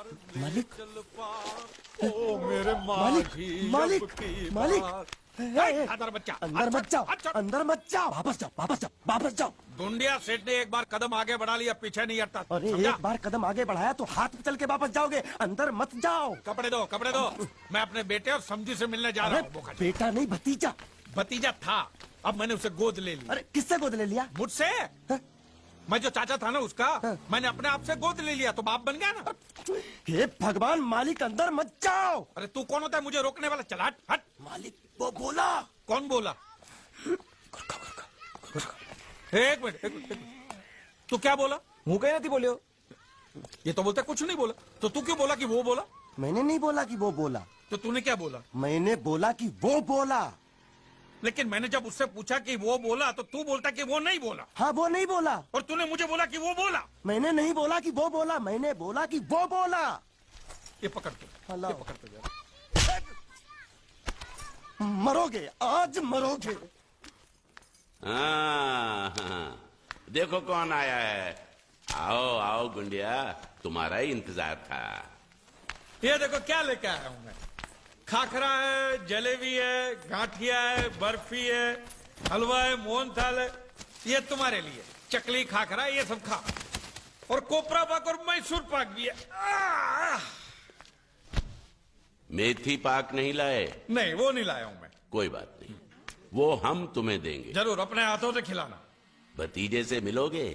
मालिक ओ मेरे मालिक मालिक मालिक अंदर बच्चा अंदर मत जाओ, अंदर मत जाओ, वापस जाओ, वापस जाओ, वापस जाओ। गुंडिया सेठ ने एक बार कदम आगे बढ़ा लिया, पीछे नहीं हटता। अरे समझा? एक बार कदम आगे बढ़ाया तो हाथ चल के वापस जाओगे, अंदर मत जाओ। कपड़े दो, कपड़े दो। मैं अपने बेटे और समझी से मिलने जा रहा अरे हूँ। बोका जी। बेटा नहीं भतीजा। भतीजा था, अब मैंने उसे गोद ले ली। अरे किससे गोद ले लिया? मुझसे? हाँ? मैं जो चाचा था ना उसका, हाँ। मैंने अपने आप से गोद ले लिया तो बाप बन गया ना। हे भगवान मालिक अंदर मत जाओ। अरे तू कौन होता है मुझे रोकने वाला? चला हट, हट। मालिक वो बोला। कौन बोला? एक मिनट, एक मिनट। तू क्या बोला? હું કઈ નથી બોલ્યો। ये तो बोलता कुछ नहीं बोला, तो तू क्यों बोला कि वो बोला? मैंने नहीं बोला कि वो बोला, तो तूने क्या बोला? मैंने बोला कि वो बोला। लेकिन मैंने जब उससे पूछा कि वो बोला तो तू बोलता कि वो नहीं बोला, हाँ वो नहीं बोला। और तूने मुझे बोला कि वो बोला। मैंने नहीं बोला कि वो बोला, मैंने बोला कि वो बोला। ये पकड़ के, हेलो। ये पकड़ के जरा। मरोगे, आज मरोगे। हाँ, देखो कौन आया है। आओ आओ गुंडिया, तुम्हारा ही इंतजार था। ये देखो क्या लेके आया हूं मैं। खाखरा है, जलेबी है, गांठिया है, बर्फी है, हलवा है, मोहनथाल है। ये तुम्हारे लिए चकली, खाखरा, ये सब खा। और कोपरा पाक और मैसूर पाक भी है। मेथी पाक नहीं लाए? नहीं वो नहीं लाया हूं मैं। कोई बात नहीं, वो हम तुम्हें देंगे। जरूर अपने हाथों से खिलाना। भतीजे से मिलोगे?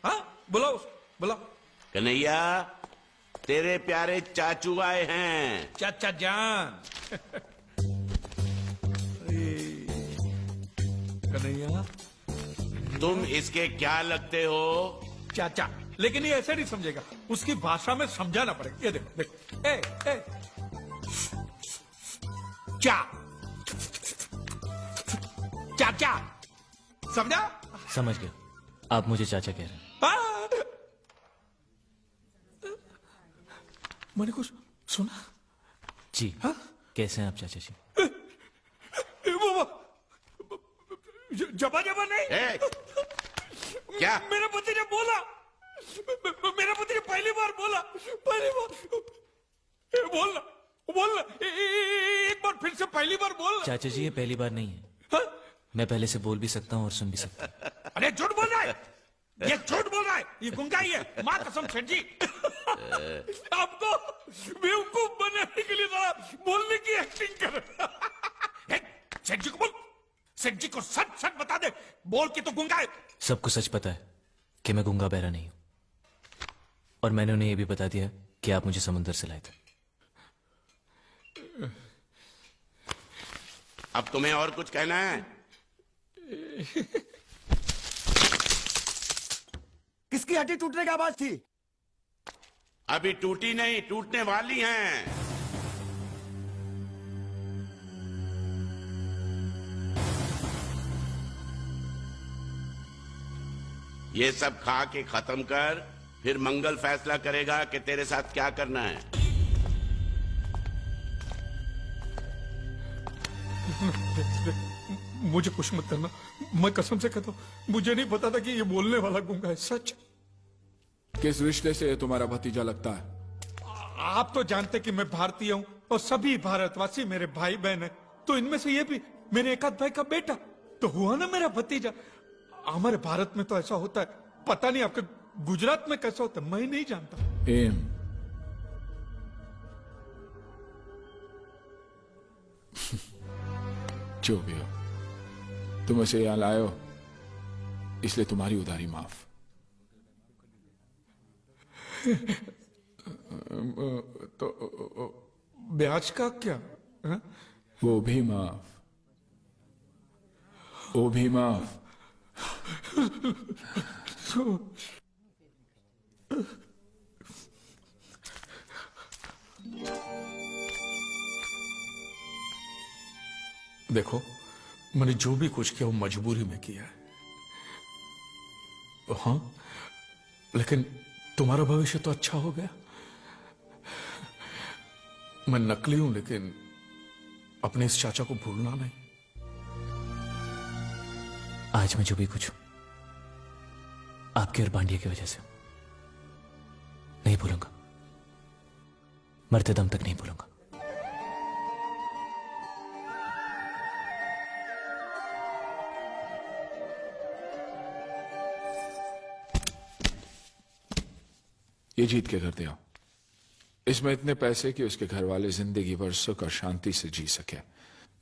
हाँ बुलाओ उसको, बुलाओ। कन्हैया, तेरे प्यारे चाचू आए हैं। चाचा जान। कन्हैया, तुम इसके क्या लगते हो? चाचा। लेकिन ये ऐसे नहीं समझेगा, उसकी भाषा में समझाना पड़ेगा। ये देखो देखो, ए चा चाचा, समझा? समझ गया, आप मुझे चाचा कह रहे हैं। हाँ। मैंने कुछ सुना? जी। हाँ? कैसे हैं आप चाचा जी? वो जबा जबा नहीं। ए, क्या? मेरा भतीजा बोला, मेरा भतीजा पहली बार बोला, पहली बार बोलना बोलना, एक बार फिर से पहली बार बोलना। चाचा जी ये पहली बार नहीं है, हाँ? मैं पहले से बोल भी सकता हूँ और सुन भी सकता हूँ। अरे झूठ बोल रहा है, ये झूठ बोल रहा है, ये गुंगा ही है। माँ कसम सेठ जी। आपको बेवकूफ बनाने के लिए जरा बोलने की एक्टिंग कर। सेठ जी को बोल, सेठ जी को सच सच बता दे, बोल के तो गुंगा है। सबको सच पता है कि मैं गूंगा बहरा नहीं हूँ, और मैंने उन्हें यह भी बता दिया कि आप मुझे समुद्र से लाए थे। अब तुम्हें और कुछ कहना है? किसकी हड्डी टूटने की आवाज थी? अभी टूटी नहीं, टूटने वाली हैं। ये सब खा के खत्म कर, फिर मंगल फैसला करेगा कि तेरे साथ क्या करना है। मुझे कुछ मत करना, मैं कसम से कहता हूं, मुझे नहीं पता था कि ये बोलने वाला गुंगा है। सच। किस रिश्ते से तुम्हारा भतीजा लगता है? आप तो जानते कि मैं भारतीय हूं और सभी भारतवासी मेरे भाई बहन हैं, तो इनमें से ये भी मेरे एकाध भाई का बेटा तो हुआ ना मेरा भतीजा। हमारे भारत में तो ऐसा होता है, पता नहीं आपके गुजरात में कैसा होता है, मैं नहीं जानता। एम जो भी हो, तुम उसे यहां लाए हो, इसलिए तुम्हारी उधारी माफ। तो ब्याज का क्या? हा? वो भी माफ, वो भी माफ। देखो, मैंने जो भी कुछ किया वो मजबूरी में किया है। हाँ, लेकिन तुम्हारा भविष्य तो अच्छा हो गया। मैं नकली हूं, लेकिन अपने इस चाचा को भूलना नहीं। आज मैं जो भी कुछ हूं आपके और बांडिया की वजह से नहीं भूलूंगा। मरते दम तक नहीं भूलूंगा। ये जीत के करते हो। इसमें इतने पैसे कि उसके घर वाले जिंदगी भर सुख और शांति से जी सके।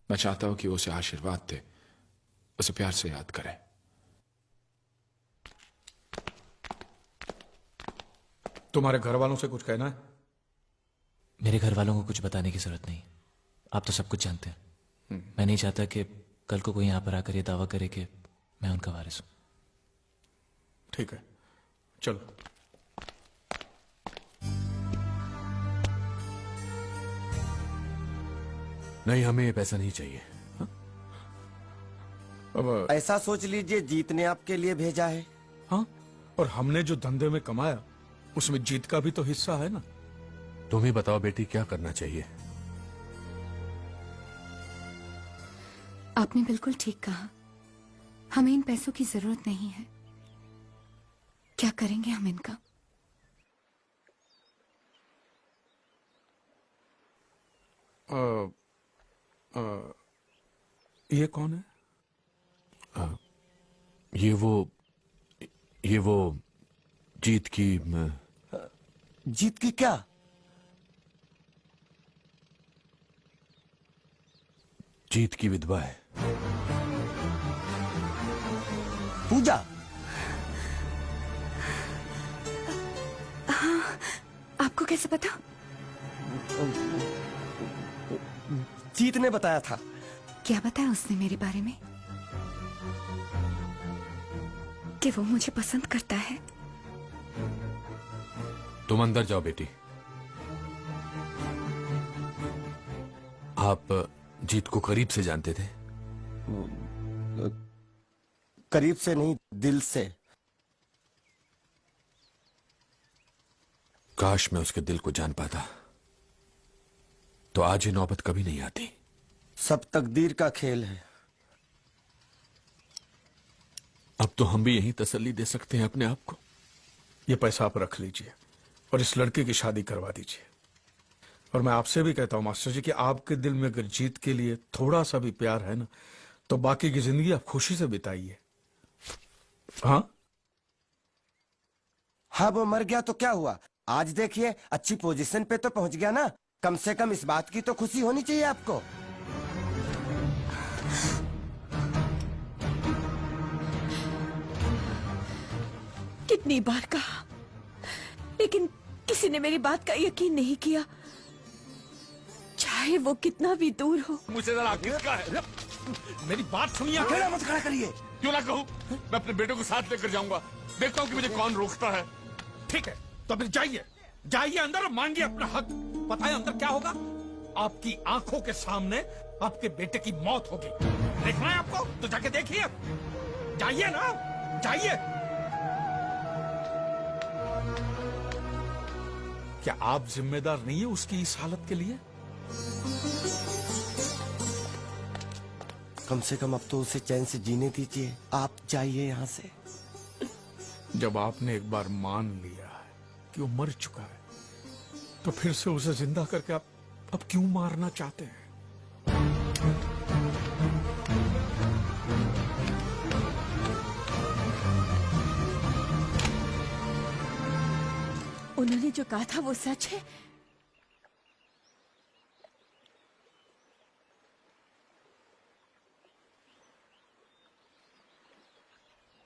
मैं चाहता हूं कि वो उसे आशीर्वाद दे, उसे प्यार से याद करे। तुम्हारे घर वालों से कुछ कहना है? मेरे घर वालों को कुछ बताने की जरूरत नहीं, आप तो सब कुछ जानते हैं। मैं नहीं चाहता कि कल को कोई यहां पर आकर ये दावा करे कि मैं उनका वारिस हूं। ठीक है, चलो। नहीं, हमें ये पैसा नहीं चाहिए। अब ऐसा सोच लीजिए जीत ने आपके लिए भेजा है। हाँ, और हमने जो धंधे में कमाया उसमें जीत का भी तो हिस्सा है ना। तुम ही बताओ बेटी, क्या करना चाहिए? आपने बिल्कुल ठीक कहा, हमें इन पैसों की जरूरत नहीं है। क्या करेंगे हम इनका? ये कौन है? ये वो जीत की जीत की क्या? जीत की विधवा है। पूजा? आपको कैसे पता? जीत ने बताया था। क्या बताया उसने मेरे बारे में? कि वो मुझे पसंद करता है। तुम अंदर जाओ बेटी। आप जीत को करीब से जानते थे? करीब से नहीं, दिल से। काश मैं उसके दिल को जान पाता, तो आज ये नौबत कभी नहीं आती। सब तकदीर का खेल है। अब तो हम भी यही तसल्ली दे सकते हैं अपने आप को। ये पैसा आप रख लीजिए और इस लड़के की शादी करवा दीजिए। और मैं आपसे भी कहता हूं मास्टर जी कि आपके दिल में अगर जीत के लिए थोड़ा सा भी प्यार है ना, तो बाकी की जिंदगी आप खुशी से बिताइए। हाँ हाँ, वो मर गया तो क्या हुआ? आज देखिए अच्छी पोजीशन पे तो पहुंच गया ना। कम से कम इस बात की तो खुशी होनी चाहिए आपको। कितनी बार कहा, लेकिन किसी ने मेरी बात का यकीन नहीं किया, चाहे वो कितना भी दूर हो। मुझे जरा किसका है? मेरी बात सुनिए। अकेला मत खड़ा करिए। क्यों ना कहूं, मैं अपने बेटे को साथ लेकर जाऊंगा। देखता हूं कि मुझे कौन रोकता है। ठीक है, तो फिर जाइए, जाइए अंदर और मांगिए अपना हक। पता है अंदर क्या होगा? आपकी आंखों के सामने आपके बेटे की मौत होगी। देखना है आपको तो जाके देखिए। जाइए ना, जाइए। क्या आप जिम्मेदार नहीं है उसकी इस हालत के लिए? कम से कम अब तो उसे चैन से जीने दीजिए। आप जाइए यहाँ से। जब आपने एक बार मान लिया है कि वो मर चुका है, तो फिर से उसे जिंदा करके आप अब क्यों मारना चाहते हैं? उन्होंने जो कहा था वो सच है।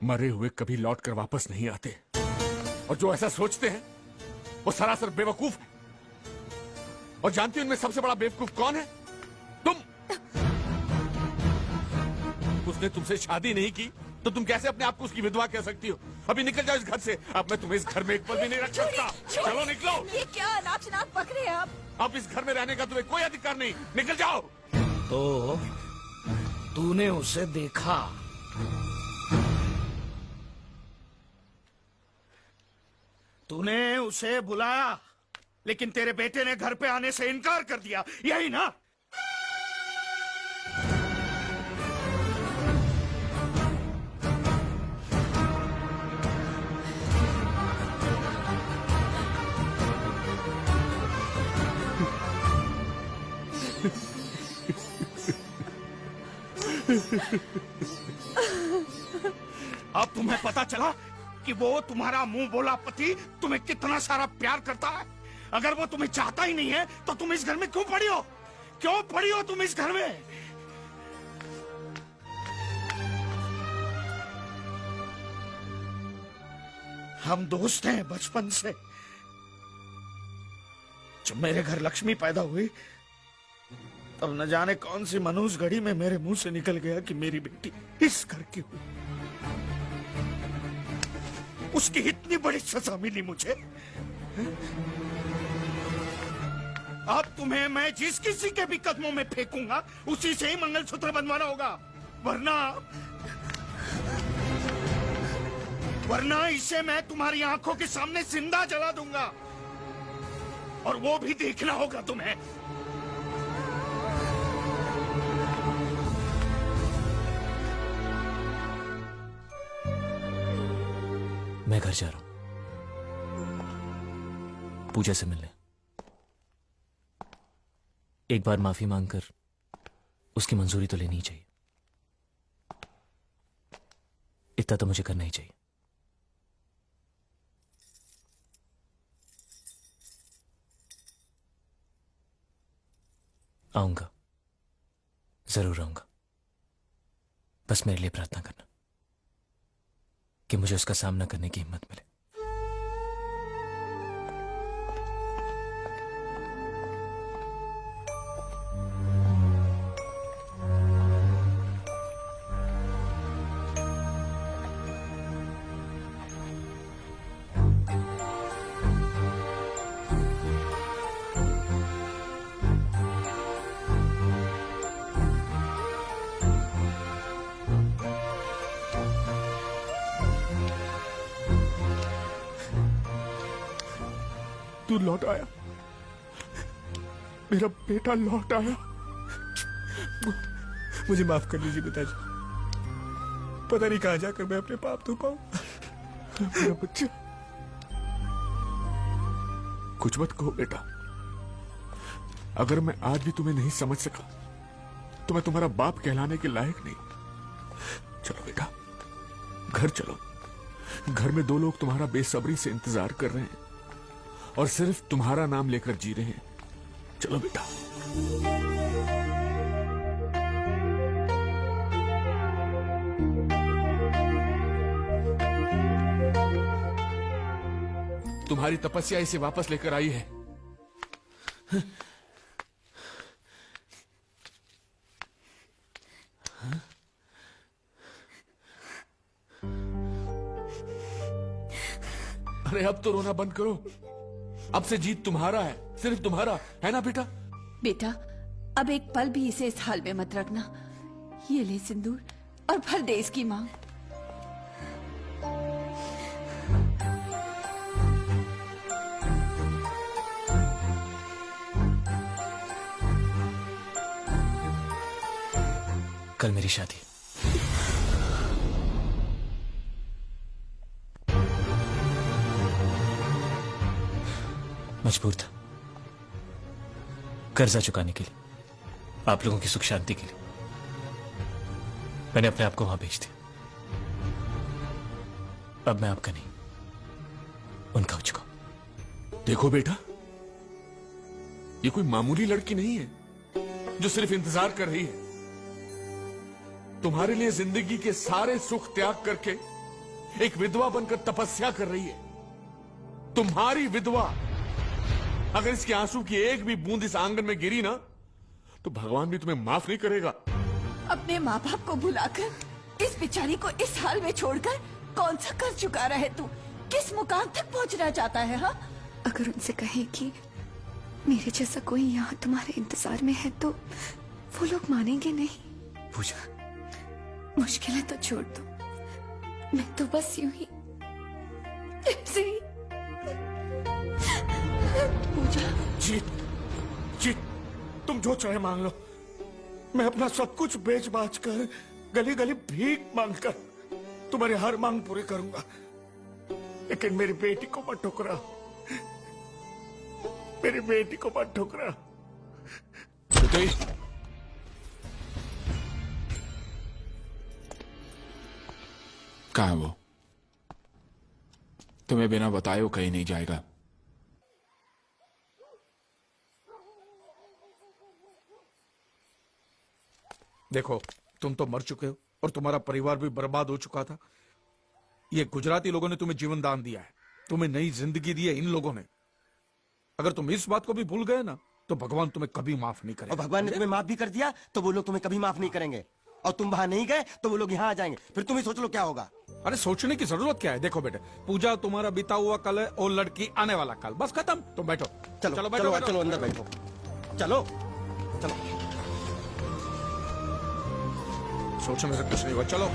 मरे हुए कभी लौट कर वापस नहीं आते, और जो ऐसा सोचते हैं वो सरासर बेवकूफ है। और जानती हो उनमें सबसे बड़ा बेवकूफ कौन है? तुम। उसने तुमसे शादी नहीं की तो तुम कैसे अपने आप को उसकी विधवा कह सकती हो? अभी निकल जाओ इस घर से। अब मैं तुम्हें इस घर में एक पल भी नहीं रख सकता। चलो निकलो। ये क्या नाच पक रहे हैं आप? अब इस घर में रहने का तुम्हें कोई अधिकार नहीं। निकल जाओ। तो तूने उसे देखा? तूने उसे बुलाया, लेकिन तेरे बेटे ने घर पे आने से इनकार कर दिया, यही ना? अब तुम्हें पता चला कि वो तुम्हारा मुंह बोला पति तुम्हें कितना सारा प्यार करता है। अगर वो तुम्हें चाहता ही नहीं है तो तुम इस घर में क्यों पड़ी हो? क्यों पड़ी हो तुम इस घर में? हम दोस्त हैं बचपन से। जब मेरे घर लक्ष्मी पैदा हुई तब न जाने कौन सी मनूस घड़ी में मेरे मुंह से निकल गया कि मेरी बेटी इस घर की हुई। उसकी इतनी बड़ी सजा मिली मुझे। अब तुम्हें मैं जिस किसी के भी कदमों में फेंकूंगा उसी से ही मंगलसूत्र बनवाना होगा, वरना इसे मैं तुम्हारी आंखों के सामने जिंदा जला दूंगा, और वो भी देखना होगा तुम्हें। मैं घर जा रहा हूं पूजा से मिलने। एक बार माफी मांगकर उसकी मंजूरी तो लेनी ही चाहिए। इतना तो मुझे करना ही चाहिए। आऊंगा, जरूर आऊंगा। बस मेरे लिए प्रार्थना करना कि मुझे उसका सामना करने की हिम्मत मिले। तू लौट आया, मेरा बेटा लौट आया। मुझे माफ कर लीजिए पिताजी। पता नहीं कहां जाकर मैं अपने पाप धो पाऊं। मेरा बच्चा, कुछ मत कहो बेटा। अगर मैं आज भी तुम्हें नहीं समझ सका तो मैं तुम्हारा बाप कहलाने के लायक नहीं। चलो बेटा, घर चलो। घर में दो लोग तुम्हारा बेसब्री से इंतजार कर रहे हैं और सिर्फ तुम्हारा नाम लेकर जी रहे हैं। चलो बेटा। तुम्हारी तपस्या इसे वापस लेकर आई है। अरे अब तो रोना बंद करो। अब से जीत तुम्हारा है, सिर्फ तुम्हारा है ना बेटा? बेटा, अब एक पल भी इसे इस हाल में मत रखना। ये ले सिंदूर और भर दे इसकी मांग। कल मेरी शादी। मजबूर था कर्जा चुकाने के लिए, आप लोगों की सुख शांति के लिए। मैंने अपने आप को वहां भेज दिया। अब मैं आपका नहीं, उनका हो चुका। देखो बेटा, ये कोई मामूली लड़की नहीं है जो सिर्फ इंतजार कर रही है। तुम्हारे लिए जिंदगी के सारे सुख त्याग करके एक विधवा बनकर तपस्या कर रही है। तुम्हारी विधवा। अगर इसके आंसू की एक भी बूंद इस आंगन में गिरी ना तो भगवान भी तुम्हें माफ नहीं करेगा। अपने माँ बाप को भुलाकर इस बेचारी को इस हाल में छोड़कर कौन सा कर चुका रहे तू? किस मुकाम तक पहुंचना चाहता है? हाँ, अगर उनसे कहे कि मेरे जैसा कोई यहाँ तुम्हारे इंतजार में है तो वो लोग मानेंगे नहीं। पूजा, मुश्किलें तो छोड़ दो, मैं तो बस यूं ही ऐसे ही। पूजा, जीत, जीत, तुम जो चाहे मांग लो। मैं अपना सब कुछ बेच बाच कर, गली गली भीख मांगकर तुम्हारी हर मांग पूरी करूंगा। लेकिन मेरी बेटी को मत ठुकरा, मेरी बेटी को मत ठुकरा। कहाँ है वो? तुम्हें बिना बताए वो कहीं नहीं जाएगा। देखो, तुम तो मर चुके हो और तुम्हारा परिवार भी बर्बाद हो चुका था। ये गुजराती लोगों ने तुम्हें जीवन दान दिया है, तुम्हें नई जिंदगी दी है इन लोगों ने। अगर तुम इस बात को भी भूल गए ना तो भगवान तुम्हें कभी माफ नहीं और करेगा। भगवान ने तुम्हें माफ भी कर दिया तो वो लोग तुम्हें कभी माफ नहीं करेंगे। और तुम वहां नहीं गए तो वो लोग यहाँ आ जाएंगे, फिर तुम ही सोच लो क्या होगा। अरे सोचने की जरूरत क्या है? देखो बेटे, पूजा तुम्हारा बीता हुआ कल है और लड़की आने वाला कल, बस खत्म। तुम बैठो, चलो चलो चलो बैठो, बैठो। चलो अंदर बैठो। चलो चलो। सोचने से कुछ नहीं हुआ, चलो।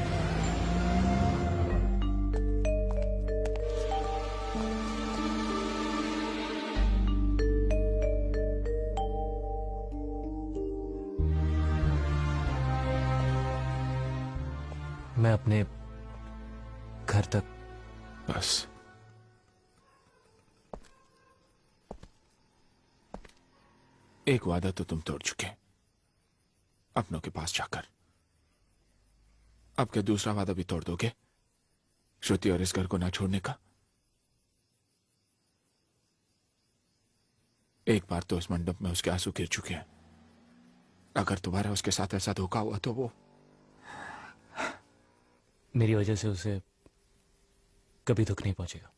मैं अपने घर तक। बस एक वादा तो तुम तोड़ चुके अपनों के पास जाकर। अब क्या दूसरा वादा भी तोड़ दोगे? श्रुति और इस घर को ना छोड़ने का। एक बार तो उस मंडप में उसके आंसू गिर चुके हैं। अगर तुम्हारा उसके साथ ऐसा धोखा हुआ तो वो मेरी वजह से उसे कभी दुख नहीं पहुंचेगा।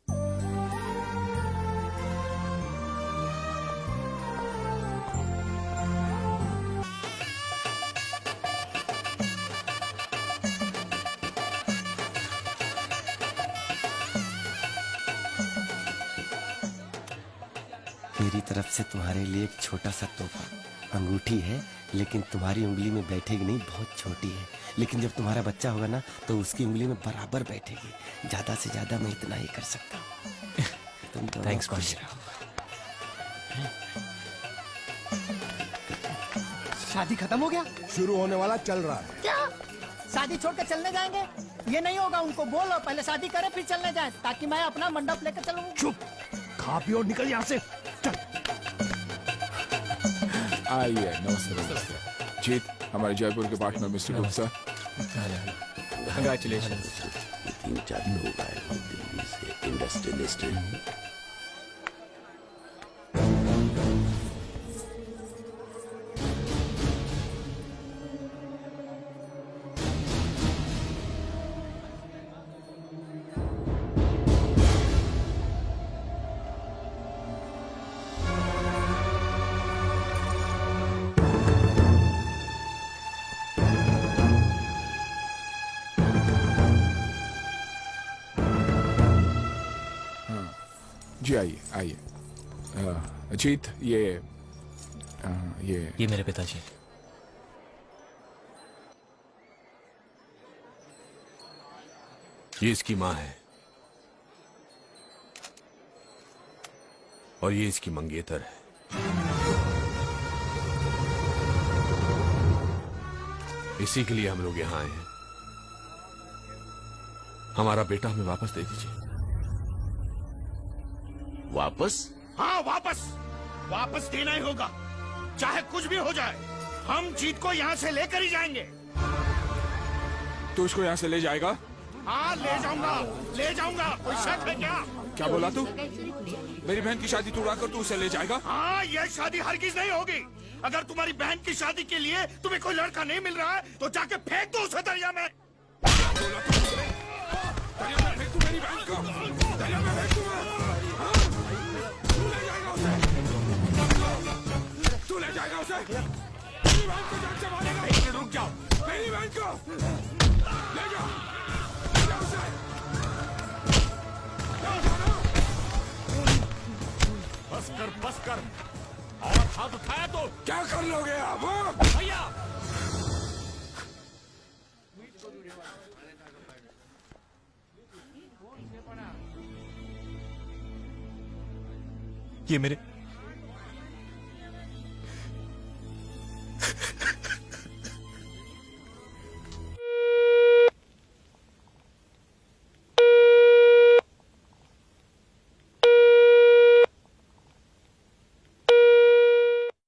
मेरी तरफ से तुम्हारे लिए एक छोटा सा तोहफा। अंगूठी है लेकिन तुम्हारी उंगली में बैठेगी नहीं, बहुत छोटी है। लेकिन जब तुम्हारा बच्चा होगा ना तो उसकी उंगली में बराबर बैठेगी। ज्यादा से ज्यादा मैं इतना ही कर सकता हूँ। तुम तो थैंक्स खुश कौन। रहो। शादी खत्म हो गया? शुरू होने वाला चल रहा है। क्या शादी छोड़कर चलने जाएंगे? ये नहीं होगा, उनको बोलो पहले शादी करे फिर चलने जाए, ताकि मैं अपना मंडप लेकर चलूं। चुप, खा पी और निकल यहाँ से। चल। आइए, नमस्ते नमस्ते। जीत, हमारे जयपुर के पार्टनर मिस्टर गुप्ता। कंग्रेचुलेशन। 3-4 लोग आए हैं दिल्ली से, इंडस्ट्रियलिस्ट हैं। जी आइए आइए। जीत, ये मेरे पिताजी। ये इसकी माँ है और ये इसकी मंगेतर है। इसी के लिए हम लोग यहाँ आए हैं। हमारा बेटा हमें वापस दे दीजिए। वापस? हाँ, वापस देना ही होगा, चाहे कुछ भी हो जाए। हम जीत को यहाँ से लेकर ही जाएंगे। तू इसको यहाँ से ले जाएगा? हाँ, ले जाऊंगा। कोई शक है क्या? क्या बोला तू? मेरी बहन की शादी तोड़ा कर तू उसे ले जाएगा? हाँ, यह शादी हरगिज नहीं होगी। अगर तुम्हारी बहन की शादी के लिए तुम्हें कोई लड़का नहीं मिल रहा है तो जाके फेंक दो उसे दरिया में। दरिया में फेंक तू मेरी बहन को। दरिया में फेंक तू ले जाएगा उसे? मेरी बहन को जान से मारेगा। रुक जाओ, मेरी बहन को ले जाओ, ले जाओ उसे। बस कर और हाथ उठाया तो क्या कर लोगे आप? भैया, ये मेरे